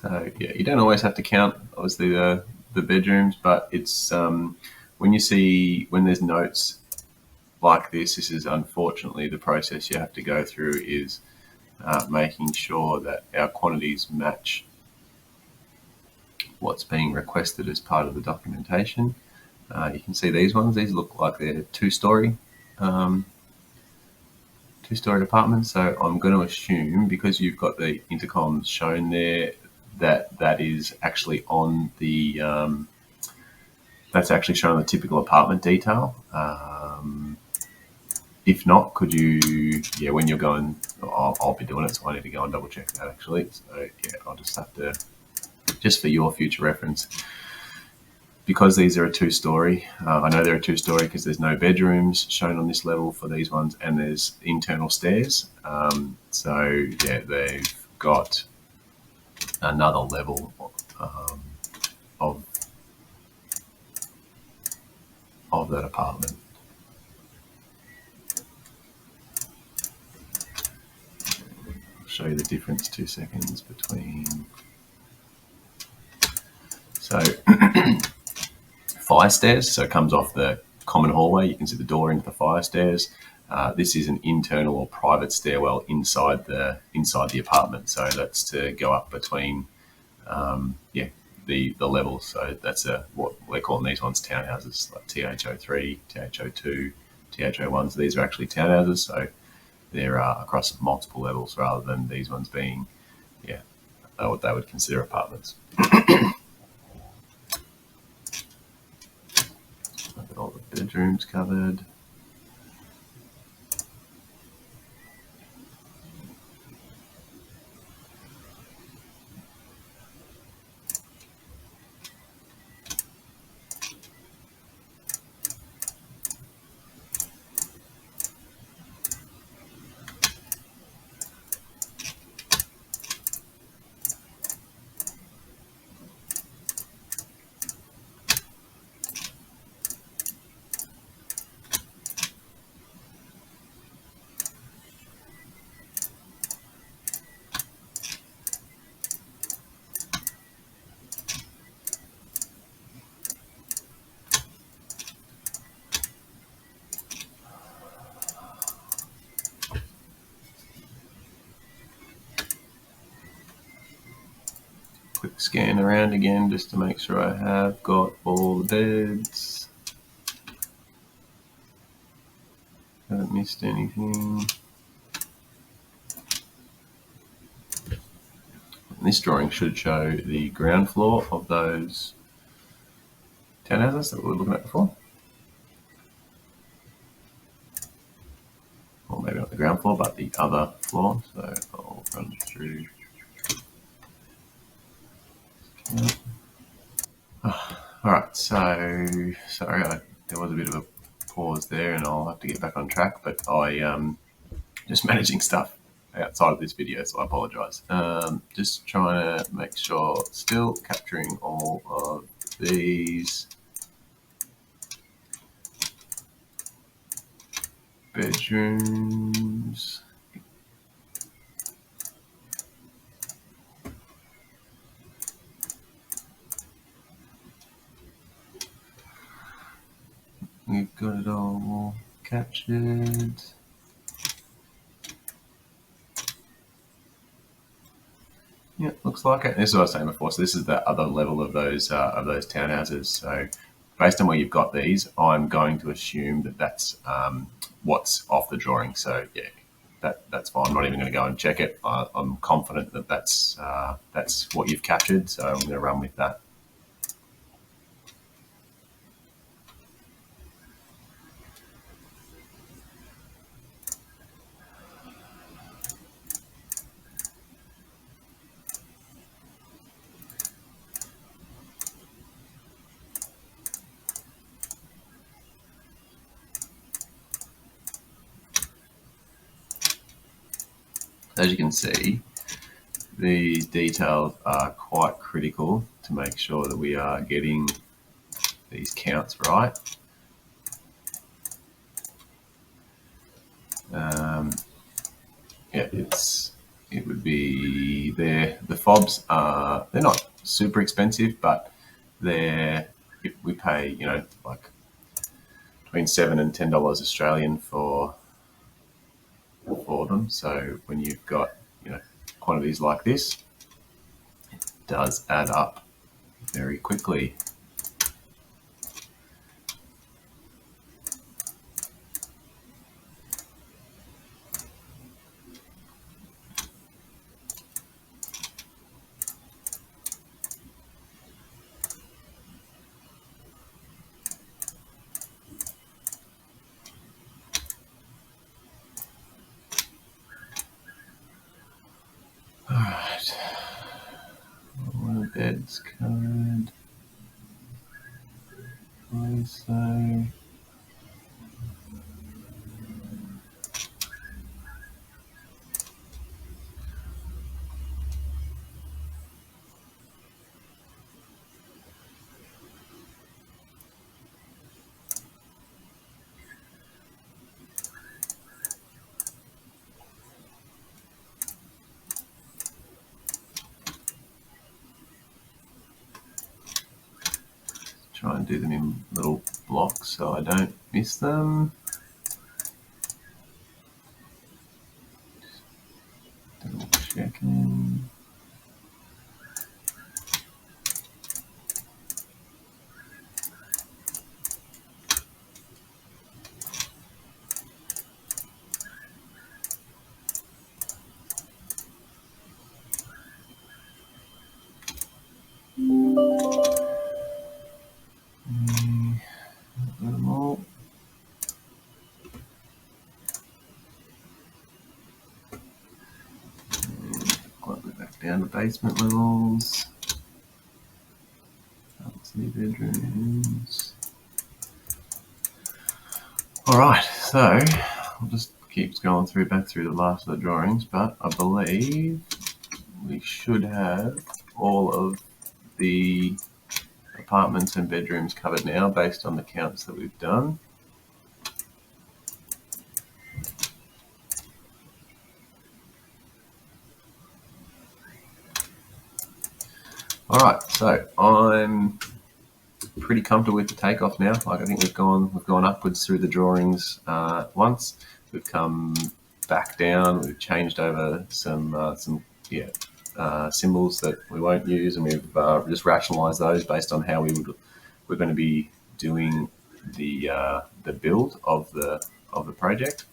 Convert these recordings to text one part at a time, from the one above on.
So yeah, you don't always have to count obviously the bedrooms, but it's when there's notes like this is unfortunately the process you have to go through is making sure that our quantities match what's being requested as part of the documentation. You can see these ones. These look like they're two-story apartments. So I'm going to assume, because you've got the intercoms shown there, that is actually on the that's actually shown the typical apartment detail. If not, could you, when you're going, I'll be doing it, so I need to go and double check that actually. So yeah, I'll just have to, just for your future reference, because these are a two-story, I know they're a two-story because there's no bedrooms shown on this level for these ones, and there's internal stairs. So yeah, they've got another level of that apartment. I'll show you the difference 2 seconds between. So fire stairs, so it comes off the common hallway. You can see the door into the fire stairs. This is an internal or private stairwell inside the apartment. So that's to go up between the levels. So that's what we're calling these ones townhouses, like TH03, TH02, TH01. So these are actually townhouses. So they're across multiple levels rather than these ones being, what they would consider apartments. All the bedrooms covered. Quick scan around again just to make sure I have got all the beds. Haven't missed anything. This drawing should show the ground floor of those townhouses that we were looking at before. Or maybe not the ground floor, but the other floor. So I'll run through. All right, so sorry, there was a bit of a pause there, and I'll have to get back on track. But I just managing stuff outside of this video, so I apologise. Just trying to make sure, still capturing all of these bedrooms. We've got it all captured. Yeah, looks like it. This is what I was saying before. So this is the other level of those townhouses. So based on where you've got these, I'm going to assume that that's what's off the drawing. So yeah, that's fine. I'm not even going to go and check it. I'm confident that that's what you've captured. So I'm going to run with that. As you can see, these details are quite critical to make sure that we are getting these counts right. Yeah, it would be there. The fobs are, they're not super expensive, but we pay, like between $7 and $10 Australian for them. So when you've got, quantities like this, it does add up very quickly. Alright, all the beds covered. So try and do them in little blocks so I don't miss them. Double checking. Them all. Gladly back down to basement levels. That's the bedrooms. Alright, so I'll just keep going back through the last of the drawings, but I believe we should have all of the apartments and bedrooms covered now based on the counts that we've done. Alright, so I'm pretty comfortable with the takeoff now. Like, I think we've gone upwards through the drawings once. We've come back down. We've changed over some symbols that we won't use, and we've just rationalised those based on how we're going to be doing the build of the project.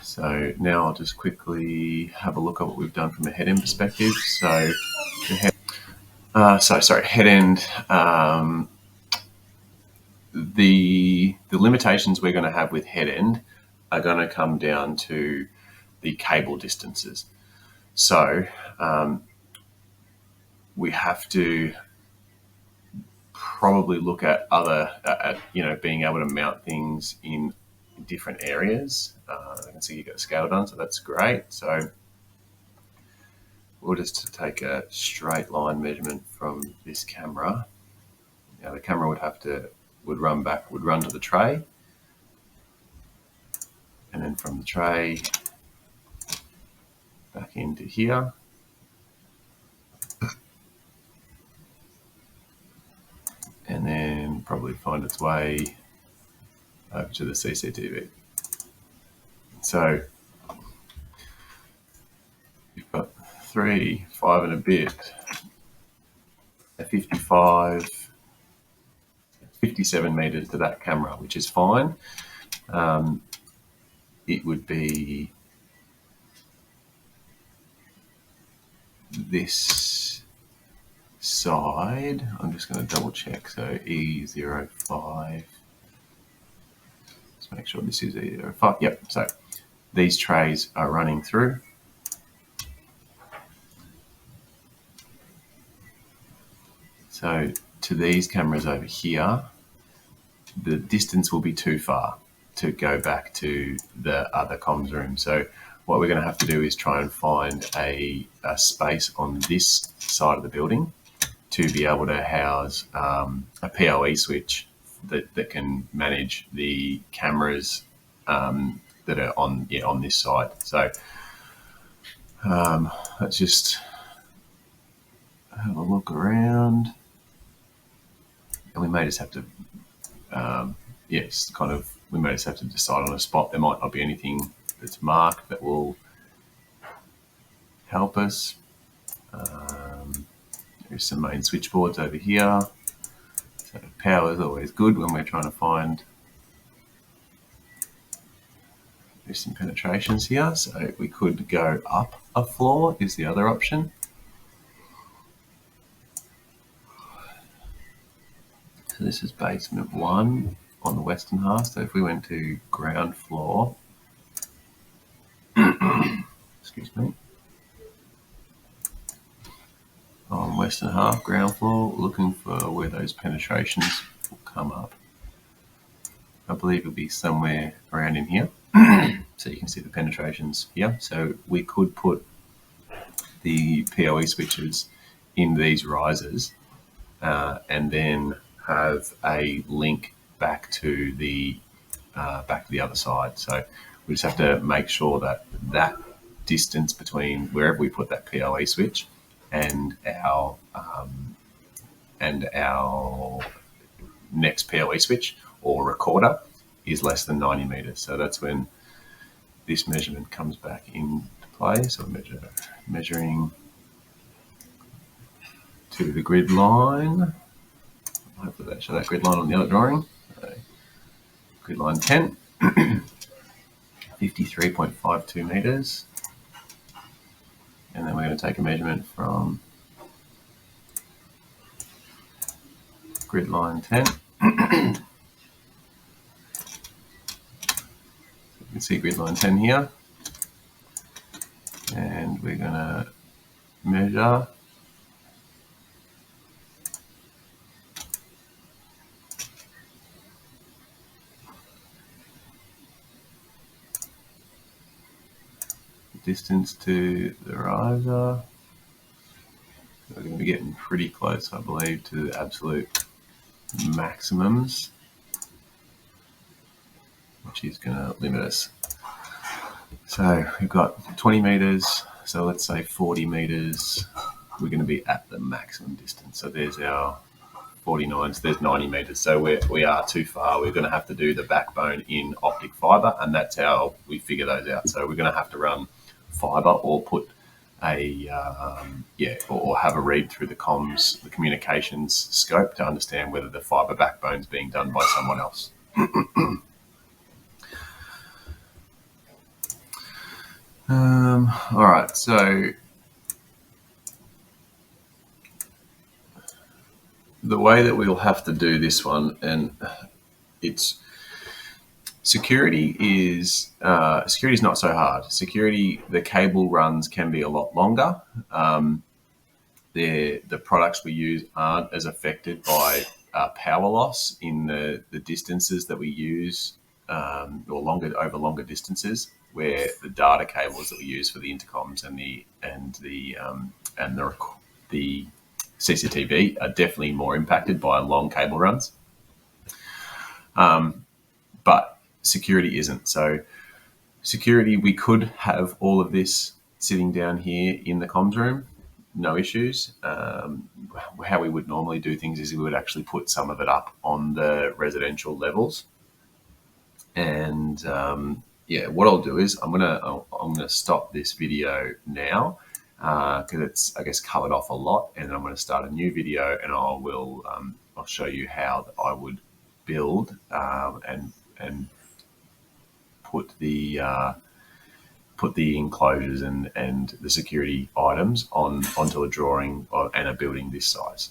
So now I'll just quickly have a look at what we've done from a head end perspective. So head end. The limitations we're going to have with head end are going to come down to the cable distances. So we have to probably look at being able to mount things in different areas. I can see you got the scale done, so that's great. So we'll just take a straight line measurement from this camera. Now the camera would run to the tray, and then from the tray back into here. And then probably find its way over to the CCTV. So you've got 3, 5 and a bit, a 57 meters to that camera, which is fine. It would be this side. I'm just going to double check. So E05. Let's make sure this is E05. Yep. So these trays are running through. So to these cameras over here, the distance will be too far to go back to the other comms room. So what we're going to have to do is try and find a space on this side of the building to be able to house a PoE switch that can manage the cameras that are on this side. So Let's just have a look around, and we may just have to, yes, kind of, we may just have to decide on a spot. There might not be anything that's marked that will help us. There's some main switchboards over here. So power is always good when we're trying to find. There's some penetrations here, so we could go up a floor is the other option. So this is basement 1 on the western half. So if we went to ground floor, excuse me, on western half, ground floor, looking for where those penetrations will come up. I believe it'll be somewhere around in here. So you can see the penetrations here. So we could put the PoE switches in these risers and then have a link back to the other side. So we just have to make sure that that distance between wherever we put that PoE switch and our next PoE switch or recorder is less than 90 meters. So that's when this measurement comes back into play. So we're measuring to the grid line. Hopefully that show that grid line on the other drawing. So grid line 10, 53.52 meters. And then we're going to take a measurement from grid line 10. You can see grid line 10 here. And we're going to measure distance to the riser. We're going to be getting pretty close, I believe, to the absolute maximums, which is going to limit us. So we've got 20 meters, so let's say 40 meters, we're going to be at the maximum distance. So there's our 49, so there's 90 meters. So we are too far. We're going to have to do the backbone in optic fiber, and that's how we figure those out. So we're going to have to run fiber or put a or have a read through the comms, the communications scope to understand whether the fiber backbone is being done by someone else. All right, so the way that we'll have to do this one, and it's security is not so hard. Security, the cable runs can be a lot longer. The products we use aren't as affected by power loss in the distances that we use, or over longer distances, where the data cables that we use for the intercoms and the CCTV are definitely more impacted by long cable runs. But security isn't. So security, we could have all of this sitting down here in the comms room, no issues. How we would normally do things is we would actually put some of it up on the residential levels. And what I'll do is I'm gonna stop this video now because it's, I guess, covered off a lot, and I'm going to start a new video, and I'll show you how I would build and put the enclosures and the security items onto a drawing and a building this size.